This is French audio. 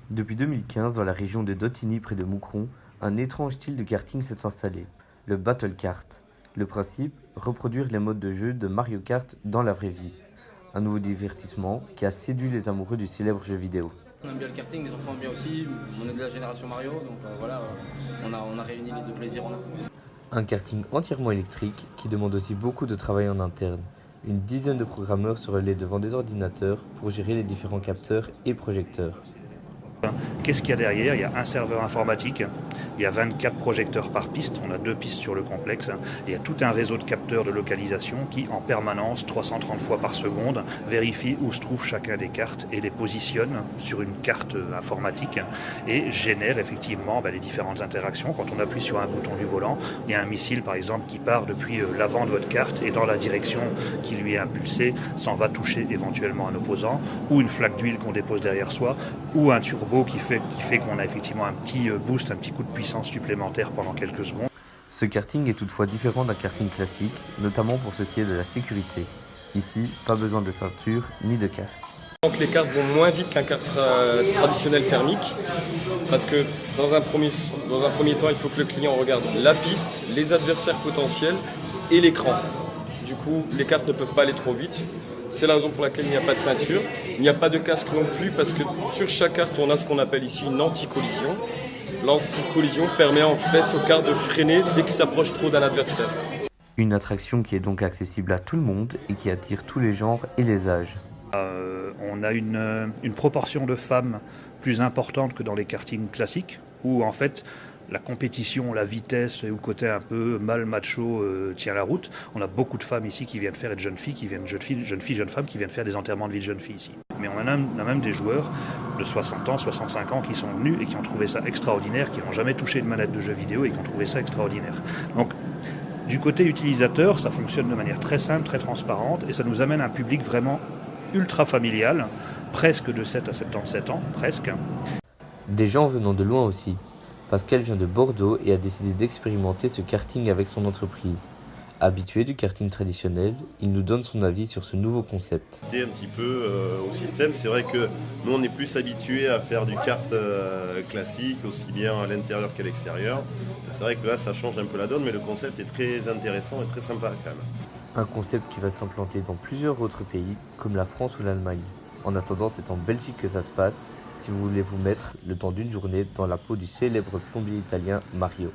Depuis 2015, dans la région de Dottigny près de Moucron, un étrange style de karting s'est installé, le Battle Kart. Le principe, reproduire les modes de jeu de Mario Kart dans la vraie vie. Un nouveau divertissement qui a séduit les amoureux du célèbre jeu vidéo. On aime bien le karting, les enfants aiment bien aussi. On est de la génération Mario, donc voilà, on a réuni les deux plaisirs en un. Un karting entièrement électrique qui demande aussi beaucoup de travail en interne. Une dizaine de programmeurs se relaient devant des ordinateurs pour gérer les différents capteurs et projecteurs. Qu'est-ce qu'il y a derrière? Il y a un serveur informatique, il y a 24 projecteurs par piste, on a 2 pistes sur le complexe, il y a tout un réseau de capteurs de localisation qui, en permanence, 330 fois par seconde, vérifie où se trouvent chacun des cartes et les positionne sur une carte informatique et génère effectivement les différentes interactions. Quand on appuie sur un bouton du volant, il y a un missile par exemple qui part depuis l'avant de votre carte et dans la direction qui lui est impulsée s'en va toucher éventuellement un opposant, ou une flaque d'huile qu'on dépose derrière soi, ou un turbo qui fait qu'on a effectivement un petit boost, un petit coup de puissance supplémentaire pendant quelques secondes. Ce karting est toutefois différent d'un karting classique, notamment pour ce qui est de la sécurité. Ici, pas besoin de ceinture ni de casque. Donc les cartes vont moins vite qu'un kart traditionnel thermique, parce que dans un premier temps, il faut que le client regarde la piste, les adversaires potentiels et l'écran. Du coup, les cartes ne peuvent pas aller trop vite. C'est la raison pour laquelle il n'y a pas de ceinture. Il n'y a pas de casque non plus parce que sur chaque carte, on a ce qu'on appelle ici une anti-collision. L'anti-collision permet en fait aux cartes de freiner dès qu'ils s'approchent trop d'un adversaire. Une attraction qui est donc accessible à tout le monde et qui attire tous les genres et les âges. On a une proportion de femmes plus importante que dans les kartings classiques, où en fait la compétition, la vitesse et le côté un peu mal macho tient la route. On a beaucoup de femmes ici qui viennent faire, et de jeunes filles, jeunes femmes qui viennent faire des enterrements de vie de jeunes filles ici. Mais on a même des joueurs de 60 ans, 65 ans qui sont venus et qui ont trouvé ça extraordinaire, qui n'ont jamais touché une manette de jeu vidéo et qui ont trouvé ça extraordinaire. Donc, du côté utilisateur, ça fonctionne de manière très simple, très transparente et ça nous amène à un public vraiment ultra familial, presque de 7 à 77 ans, presque. Des gens venant de loin aussi. Pascal vient de Bordeaux et a décidé d'expérimenter ce karting avec son entreprise. Habitué du karting traditionnel, il nous donne son avis sur ce nouveau concept. Un petit peu au système, c'est vrai que nous on est plus habitués à faire du kart classique, aussi bien à l'intérieur qu'à l'extérieur. C'est vrai que là ça change un peu la donne, mais le concept est très intéressant et très sympa quand même. Un concept qui va s'implanter dans plusieurs autres pays, comme la France ou l'Allemagne. En attendant, c'est en Belgique que ça se passe, si vous voulez vous mettre le temps d'une journée dans la peau du célèbre plombier italien Mario.